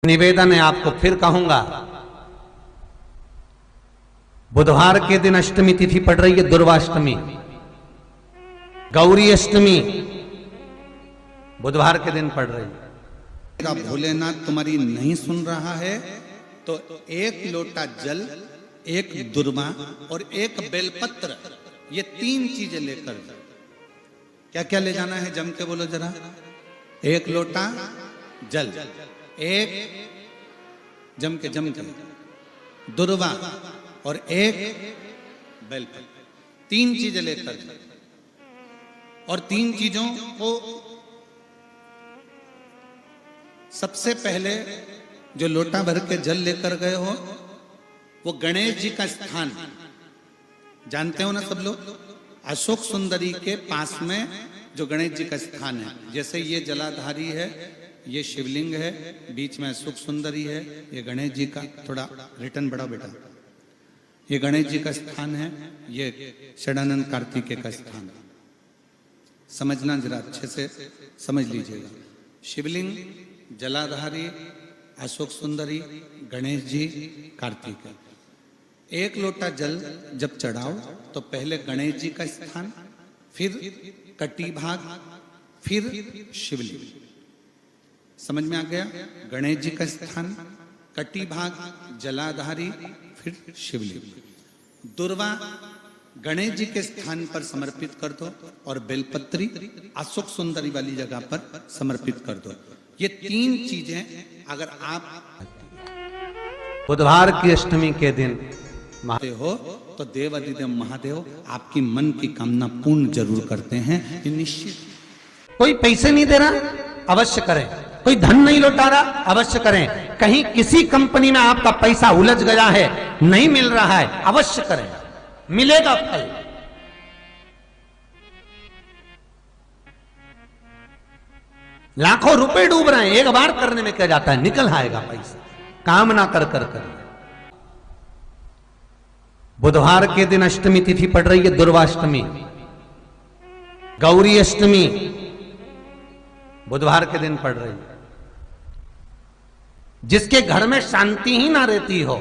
निवेदन है आपको फिर कहूंगा, बुधवार के दिन अष्टमी तिथि पड़ रही है, दुर्वाष्टमी, गौरी अष्टमी बुधवार के दिन पड़ रही है। भोलेनाथ तुम्हारी नहीं सुन रहा है तो एक लोटा जल, एक दुर्वा और एक बेलपत्र, ये 3 चीजें लेकर जाओ। क्या क्या ले जाना है जम के बोलो जरा। एक लोटा जल, एक जम के दुर्वा और एक बेलपत्र, 3 चीजें लेकर जाओ। और 3 चीजों को सबसे पहले जो लोटा भर के जल लेकर गए हो वो गणेश जी का स्थान जानते हो ना सब लोग, अशोक सुंदरी के पास में जो गणेश जी का स्थान है। जैसे ये जलाधारी है, ये शिवलिंग है, बीच में अशोक सुंदरी है, ये गणेश जी का, थोड़ा रिटर्न बढ़ाओ बेटा, ये गणेश जी का स्थान है, ये षडानंद कार्तिकेय का स्थान है। समझना जरा अच्छे से समझ लीजिएगा। शिवलिंग, जलाधारी, अशोक सुंदरी, गणेश जी, कार्तिकेय। एक लोटा जल जब चढ़ाओ तो पहले गणेश जी का स्थान, फिर कटी भाग, फिर शिवलिंग। समझ में आ गया? गणेश जी का स्थान, कटी भाग, जलाधारी, फिर शिवलिंग। दुर्वा गणेश जी के स्थान पर समर्पित कर दो और बेलपत्री अशोक सुंदरी वाली जगह पर समर्पित कर दो। ये 3 चीजें अगर आप बुधवार की अष्टमी के दिन हो तो देवाधिदेव महादेव आपकी मन की कामना पूर्ण जरूर करते हैं, ये निश्चित। कोई पैसे नहीं दे रहा, अवश्य करें। कोई धन नहीं लौटा रहा, अवश्य करें। कहीं किसी कंपनी में आपका पैसा उलझ गया है, नहीं मिल रहा है, अवश्य करें, मिलेगा फल। लाखों रुपए डूब रहे हैं, एक बार करने में क्या जाता है, निकल आएगा पैसा। काम ना कर करिए। बुधवार के दिन अष्टमी तिथि पड़ रही है, दुर्वाष्टमी, गौरी अष्टमी बुधवार के दिन पड़ रही है। जिसके घर में शांति ही ना रहती हो,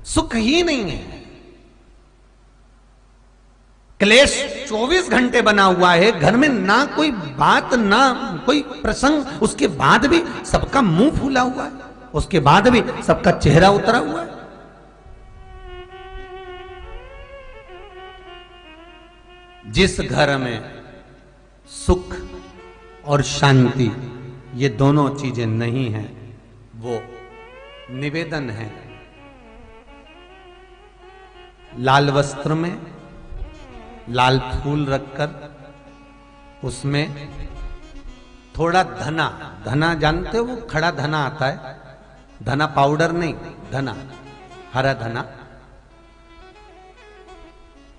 सुख ही नहीं है, क्लेश 24 घंटे बना हुआ है घर में, ना कोई बात ना कोई प्रसंग, उसके बाद भी सबका मुंह फूला हुआ है, उसके बाद भी सबका चेहरा उतरा हुआ है। जिस घर में सुख और शांति ये दोनों चीजें नहीं हैं, वो निवेदन है लाल वस्त्र में लाल फूल रखकर उसमें थोड़ा धना, धना जानते हो, वो खड़ा धना आता है, धना पाउडर नहीं, धना, हरा धना,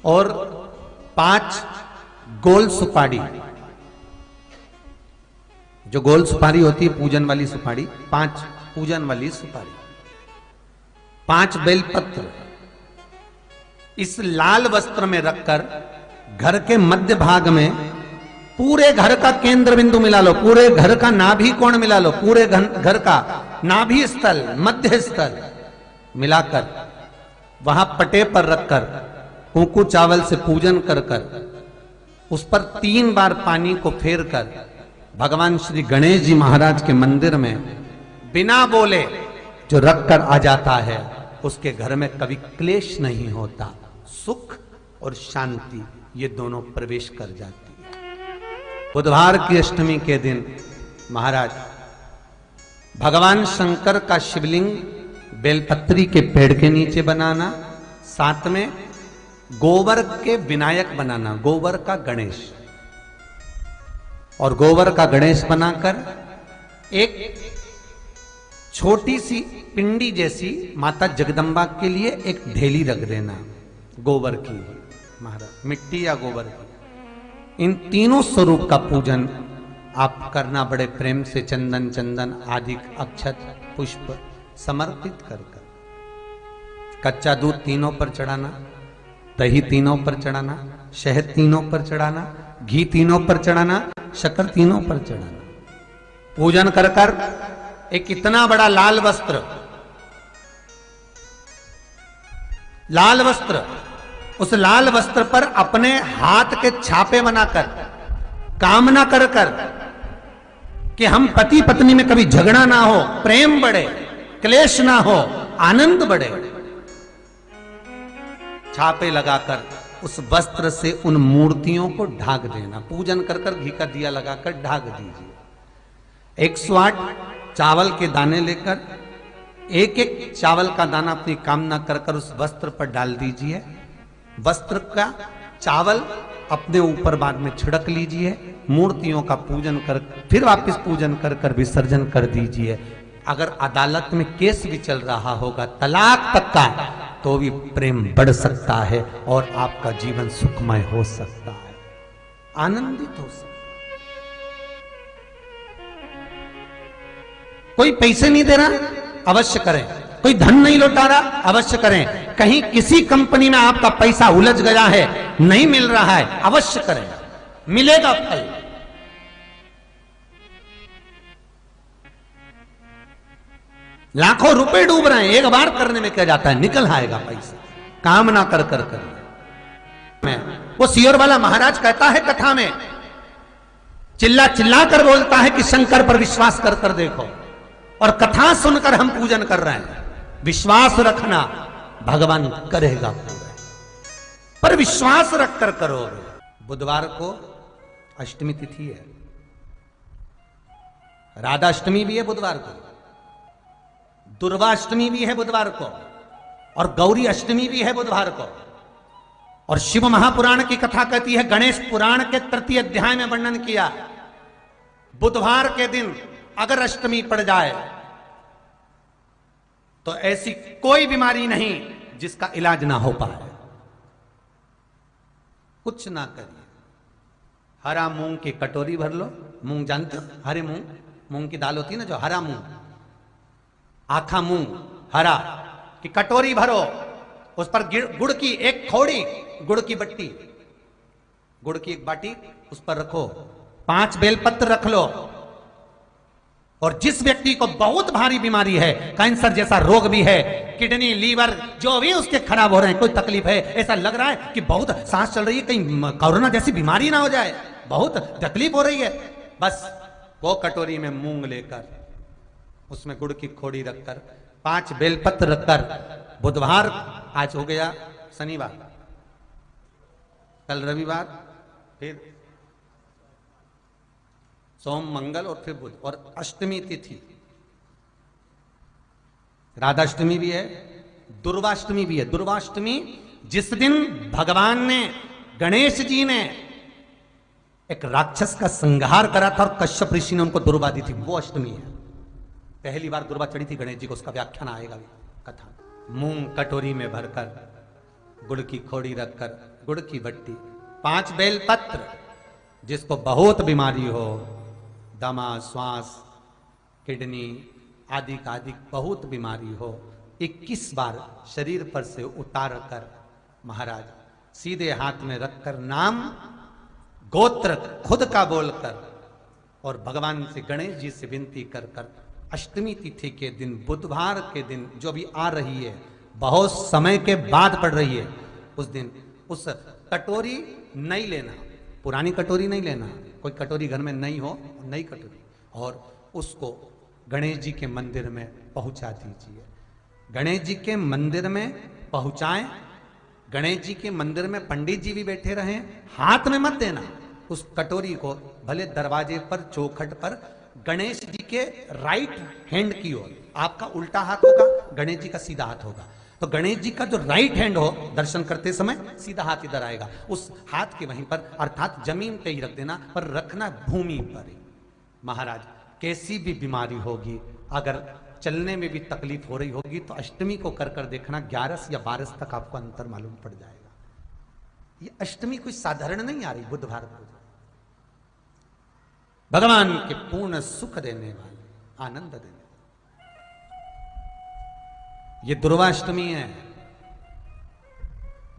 और 5 गोल सुपारी, जो गोल सुपारी होती है पूजन वाली सुपारी, 5 पूजन वाली सुपारी, 5 बेलपत्र इस लाल वस्त्र में रखकर घर के मध्य भाग में पूरे घर का केंद्र बिंदु मिला लो, पूरे घर का नाभि कोण मिला लो, पूरे घर का नाभि स्थल, मध्य स्थल मिलाकर वहां पटे पर रखकर कुंकू चावल से पूजन कर कर उस पर 3 बार पानी को फेर कर भगवान श्री गणेश जी महाराज के मंदिर में बिना बोले जो रख कर आ जाता है, उसके घर में कभी क्लेश नहीं होता, सुख और शांति ये दोनों प्रवेश कर जाती है। बुधवार की अष्टमी के दिन महाराज भगवान शंकर का शिवलिंग बेलपत्री के पेड़ के नीचे बनाना, साथ में गोबर के विनायक बनाना, गोबर का गणेश, और गोबर का गणेश बनाकर एक छोटी सी पिंडी जैसी माता जगदम्बा के लिए एक ढेली रख देना, गोबर की महाराज, मिट्टी या गोबर की। इन तीनों स्वरूप का पूजन आप करना बड़े प्रेम से, चंदन चंदन आदि अक्षत पुष्प समर्पित कर कर, कच्चा दूध तीनों पर चढ़ाना, दही तीनों पर चढ़ाना, शहद तीनों पर चढ़ाना, घी तीनों पर चढ़ाना, शक्कर तीनों पर चढ़ाना। पूजन कर कर एक इतना बड़ा लाल वस्त्र, उस लाल वस्त्र पर अपने हाथ के छापे बनाकर कामना कर कि हम पति पत्नी में कभी झगड़ा ना हो, प्रेम बढ़े, क्लेश ना हो, आनंद बढ़े, छापे लगाकर उस वस्त्र से उन मूर्तियों को ढाक देना। पूजन कर घी का दिया लगाकर ढाक दीजिए। 108 चावल के दाने लेकर एक एक चावल का दाना अपनी कामना कर उस वस्त्र पर डाल दीजिए। वस्त्र का चावल अपने ऊपर बाद में छिड़क लीजिए। मूर्तियों का पूजन कर फिर वापस पूजन कर विसर्जन कर दीजिए। अगर अदालत में केस भी चल रहा होगा तलाक तक का, तो भी प्रेम बढ़ सकता है और आपका जीवन सुखमय हो सकता है, आनंदित हो सकता है। कोई पैसे नहीं दे रहा, अवश्य करें। कोई धन नहीं लौटा रहा, अवश्य करें। कहीं किसी कंपनी में आपका पैसा उलझ गया है, नहीं मिल रहा है, अवश्य करें, मिलेगा फल। लाखों रुपए डूब रहे हैं, एक बार करने में क्या जाता है, निकल आएगा पैसा, कामना कर मैं वो सियोर वाला महाराज कहता है कथा में, चिल्ला चिल्ला कर बोलता है कि शंकर पर विश्वास कर देखो। और कथा सुनकर हम पूजन कर रहे हैं। विश्वास रखना, भगवान करेगा पूरा, पर विश्वास रखकर करो। बुधवार को अष्टमी तिथि है, राधाष्टमी भी है बुधवार को, दुर्वाष्टमी भी है बुधवार को, और गौरी अष्टमी भी है बुधवार को। और शिव महापुराण की कथा कहती है, गणेश पुराण के 3 अध्याय में वर्णन किया, बुधवार के दिन अगर अष्टमी पड़ जाए तो ऐसी कोई बीमारी नहीं जिसका इलाज ना हो पाए। कुछ ना करिए, हरा मूंग की कटोरी भर लो। मूंग जानते हो, हरे मूंग, मूंग की दाल होती है ना जो, हरा मूंग, आखा मूंग हरा की कटोरी भरो, उस पर गुड़ की एक खोड़ी, गुड़ की बट्टी, गुड़ की एक बाटी उस पर रखो, 5 बेलपत्र रख लो। और जिस व्यक्ति को बहुत भारी बीमारी है, कैंसर जैसा रोग भी है, किडनी, लीवर जो भी उसके खराब हो रहे हैं, कोई तकलीफ है, ऐसा लग रहा है कि बहुत सांस चल रही है, कहीं कोरोना जैसी बीमारी ना हो जाए, बहुत तकलीफ हो रही है, बस वो कटोरी में मूंग लेकर उसमें गुड़ की खोड़ी रखकर 5 बेलपत्र रखकर, बुधवार आज हो गया, शनिवार, कल रविवार, फिर सोम मंगल और फिर बुध, और अष्टमी तिथि, राधाष्टमी भी है, दुर्वाष्टमी भी है। दुर्वाष्टमी जिस दिन भगवान ने, गणेश जी ने एक राक्षस का संहार करा था और कश्यप ऋषि ने उनको दुर्वा दी थी, वो अष्टमी है। पहली बार दुर्वा चढ़ी थी गणेश जी को, उसका व्याख्यान आएगा भी कथा। मूंग कटोरी में भरकर, गुड़ की खोड़ी रखकर, गुड़ की बट्टी, 5 बेलपत्र, जिसको बहुत बीमारी हो, दमा, श्वास, किडनी आदि का आदि बहुत बीमारी हो, 21 बार शरीर पर से उतार कर महाराज सीधे हाथ में रखकर नाम गोत्र खुद का बोलकर और भगवान से, गणेश जी से विनती कर अष्टमी तिथि के दिन, बुधवार के दिन जो भी आ रही है, बहुत समय के बाद पड़ रही है, उस दिन उस कटोरी नहीं लेना, पुरानी कटोरी नहीं लेना, कोई कटोरी घर में नहीं हो, नई कटोरी, और उसको गणेश जी के मंदिर में पहुंचा दीजिए। गणेश जी के मंदिर में पहुंचाएं, गणेश जी के मंदिर में पंडित जी भी बैठे रहें, हाथ में मत देना उस कटोरी को, भले दरवाजे पर, चौखट पर, गणेश जी के राइट हैंड की ओर, आपका उल्टा हाथ होगा, गणेश जी का सीधा हाथ होगा, तो गणेश जी का जो राइट हैंड हो, दर्शन करते समय सीधा हाथ इधर आएगा, उस हाथ के वहीं पर, अर्थात जमीन पे ही रख देना, पर रखना भूमि पर ही। महाराज कैसी भी बीमारी होगी, अगर चलने में भी तकलीफ हो रही होगी, तो अष्टमी को कर देखना, 11 या 12 तक आपको अंतर मालूम पड़ जाएगा। ये अष्टमी कोई साधारण नहीं आ रही, बुधवार को भगवान के पूर्ण सुख देने वाले, आनंद देने, ये दुर्वाष्टमी है।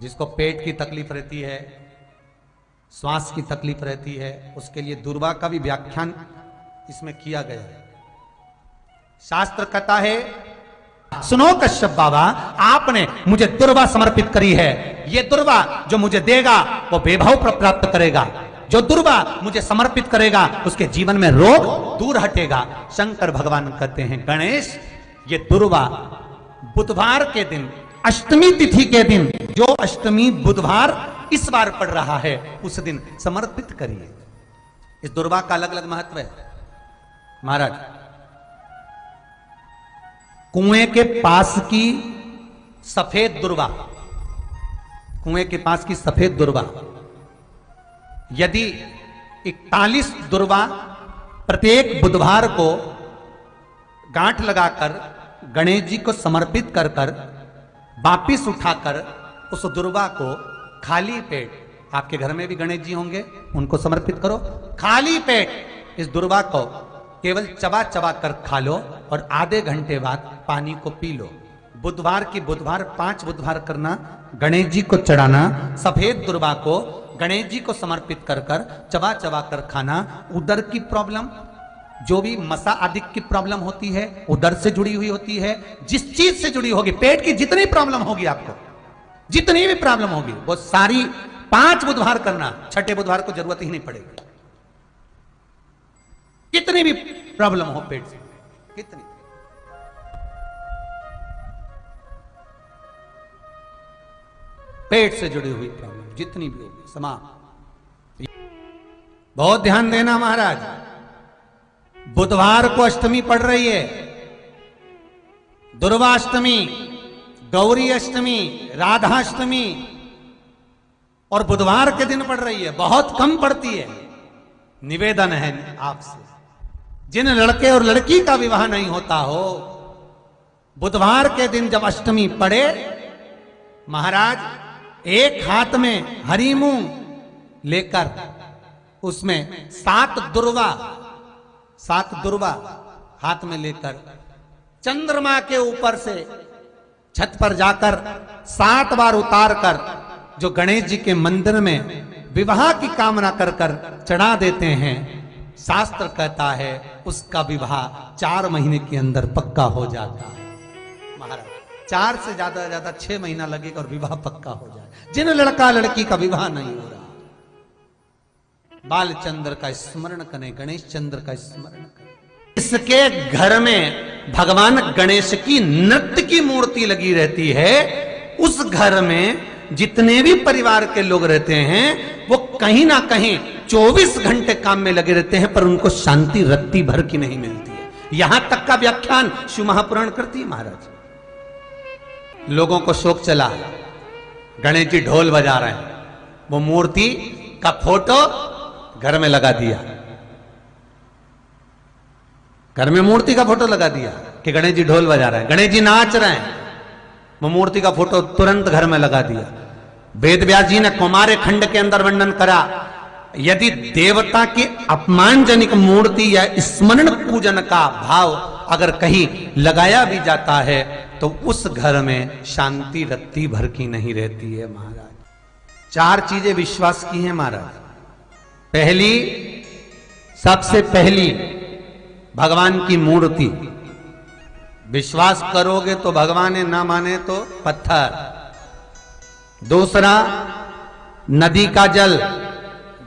जिसको पेट की तकलीफ रहती है, श्वास की तकलीफ रहती है, उसके लिए दुर्वा का भी व्याख्यान इसमें किया गया है। शास्त्र कहता है, सुनो कश्यप बाबा, आपने मुझे दुर्वा समर्पित करी है। ये दुर्वा जो मुझे देगा वो वैभव प्राप्त करेगा। जो दुर्वा मुझे समर्पित करेगा उसके जीवन में रोग दूर हटेगा। शंकर भगवान कहते हैं, गणेश, ये दुर्वा बुधवार के दिन, अष्टमी तिथि के दिन, जो अष्टमी बुधवार इस बार पड़ रहा है, उस दिन समर्पित करिए। इस दुर्वा का अलग अलग महत्व है महाराज। कुएं के पास की सफेद दुर्वा, कुएं के पास की सफेद दुर्वा, यदि 41 दुर्वा प्रत्येक बुधवार को गांठ लगाकर गणेश जी को समर्पित कर कर वापिस उठाकर उस दुर्वा को खाली पेट, आपके घर में भी गणेश जी होंगे, उनको समर्पित करो। खाली पेट इस दुर्वा को केवल चबा चबा कर खा लो और आधे घंटे बाद पानी को पी लो। बुधवार की बुधवार 5 बुधवार करना, गणेश जी को चढ़ाना, सफेद दुर्वा को गणेश जी को समर्पित कर कर चबा चबा कर खाना। उदर की प्रॉब्लम, जो भी मसा आदि की प्रॉब्लम होती है, उदर से जुड़ी हुई होती है, जिस चीज से जुड़ी होगी, पेट की जितनी प्रॉब्लम होगी, आपको जितनी भी प्रॉब्लम होगी, वो सारी 5 बुधवार करना। 6ठे बुधवार को जरूरत ही नहीं पड़ेगी। कितनी भी प्रॉब्लम हो पेट से, कितनी, पेट से जुड़ी हुई प्रॉब्लम जितनी भी होगी, समाप्त। बहुत ध्यान देना महाराज, बुधवार को अष्टमी पड़ रही है, दुर्वाष्टमी, गौरी अष्टमी, राधाष्टमी, और बुधवार के दिन पड़ रही है। बहुत कम पड़ती है। निवेदन है आपसे, जिन लड़के और लड़की का विवाह नहीं होता हो, बुधवार के दिन जब अष्टमी पड़े, महाराज एक हाथ में हरी मूंग लेकर उसमें 7 दुर्वा हाथ में लेकर चंद्रमा के ऊपर से छत पर जाकर 7 बार उतार कर जो गणेश जी के मंदिर में विवाह की कामना कर कर चढ़ा देते हैं, शास्त्र कहता है उसका विवाह 4 महीने के अंदर पक्का हो जाता है। महाराज 4 से ज्यादा 6 महीना लगेगा और विवाह पक्का हो जाए। जिन लड़का लड़की का विवाह नहीं हो रहा, बालचंद्र का स्मरण करें, गणेश चंद्र का स्मरण करें। इसके घर में भगवान गणेश की नृत्य की मूर्ति लगी रहती है। उस घर में जितने भी परिवार के लोग रहते हैं, वो कहीं ना कहीं 24 घंटे काम में लगे रहते हैं, पर उनको शांति रत्ती भर की नहीं मिलती है। यहां तक का व्याख्यान शिव महापुराण करती है महाराज। लोगों को शौक चला, गणेश जी ढोल बजा रहे हैं, वो मूर्ति का फोटो घर में लगा दिया, घर में मूर्ति का फोटो लगा दिया कि गणेश जी ढोल बजा रहे हैं, गणेश जी नाच रहे हैं, वो मूर्ति का फोटो तुरंत घर में लगा दिया। वेद व्यास जी ने कौमार्य खंड के अंदर वर्णन करा, यदि देवता की अपमानजनक मूर्ति या स्मरण पूजन का भाव अगर कहीं लगाया भी जाता है तो उस घर में शांति रत्ती भर की नहीं रहती है महाराज। 4 चीजें विश्वास की हैं महाराज। पहली, सबसे पहली भगवान की मूर्ति, विश्वास करोगे तो भगवान है, ना माने तो पत्थर। दूसरा, नदी का जल,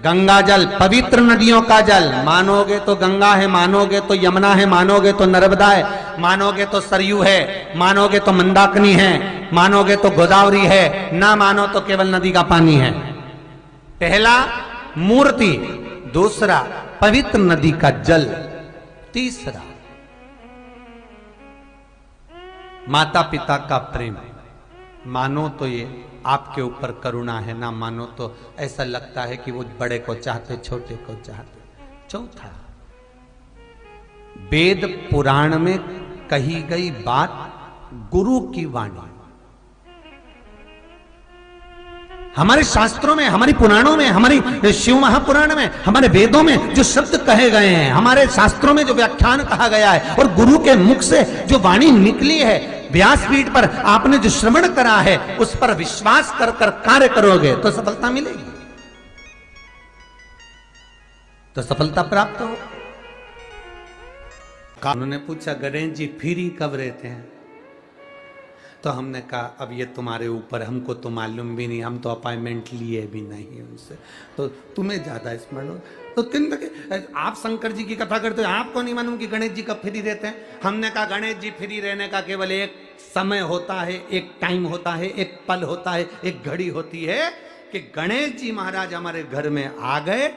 गंगा जल, पवित्र नदियों का जल, मानोगे तो गंगा है, मानोगे तो यमुना है, मानोगे तो नर्मदा है, मानोगे तो सरयू है, मानोगे तो मंदाकिनी है, मानोगे तो गोदावरी है, ना मानो तो केवल नदी का पानी है। पहला मूर्ति, दूसरा पवित्र नदी का जल, तीसरा माता पिता का प्रेम। मानो तो ये आपके ऊपर करुणा है, ना मानो तो ऐसा लगता है कि वो बड़े को चाहते, छोटे को चाहते। चौथा, वेद पुराण में कही गई बात गुरु की वाणी। हमारे शास्त्रों में, हमारी पुराणों में, हमारी शिव महापुराण में, हमारे वेदों में जो शब्द कहे गए हैं, हमारे शास्त्रों में जो व्याख्यान कहा गया है, और गुरु के मुख से जो वाणी निकली है, व्यासपीठ पर आपने जो श्रवण करा है, उस पर विश्वास कर कर कार्य करोगे तो सफलता मिलेगी, तो सफलता प्राप्त हो। उन्होंने पूछा गणेश जी फ्री कब रहते हैं? तो हमने कहा अब ये तुम्हारे ऊपर, हमको तो मालूम भी नहीं, हम तो अपॉइंटमेंट लिए भी नहीं उनसे, तो तुम्हें ज्यादा स्मरण हो। तो किन आप शंकर जी की कथा करते हो, आपको नहीं मालूम कि गणेश जी कब फ्री रहते हैं? हमने कहा गणेश जी फ्री रहने का केवल एक समय होता है, एक टाइम होता है, एक पल होता है, एक घड़ी होती है कि गणेश जी महाराज हमारे घर में आ गए।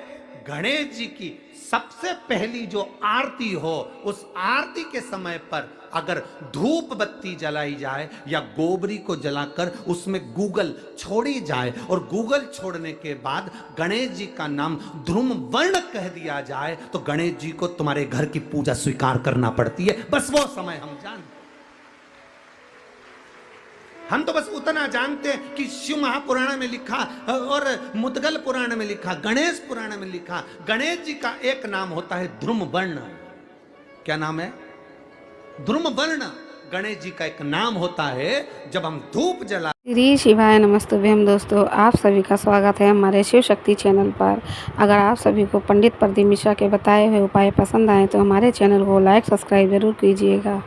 गणेश जी की सबसे पहली जो आरती हो, उस आरती के समय पर अगर धूप बत्ती जलाई जाए या गोबरी को जलाकर उसमें गूगल छोड़ी जाए और गूगल छोड़ने के बाद गणेश जी का नाम ध्रुम वर्ण कह दिया जाए, तो गणेश जी को तुम्हारे घर की पूजा स्वीकार करना पड़ती है। बस वो समय हम जानते, हम तो बस उतना जानते हैं कि शिव महापुराण में लिखा और मुद्गल पुराण में लिखा, गणेश पुराण में लिखा, गणेश जी का एक नाम होता है ध्रुम वर्ण। क्या नाम है? ध्रुम वर्ण गणेश जी का एक नाम होता है। जब हम धूप जला। श्री शिवाय नमस्तुभ्यम। दोस्तों, आप सभी का स्वागत है हमारे शिव शक्ति चैनल पर। अगर आप सभी को पंडित प्रदीप मिश्रा के बताए हुए उपाय पसंद आए तो हमारे चैनल को लाइक सब्सक्राइब जरूर कीजिएगा।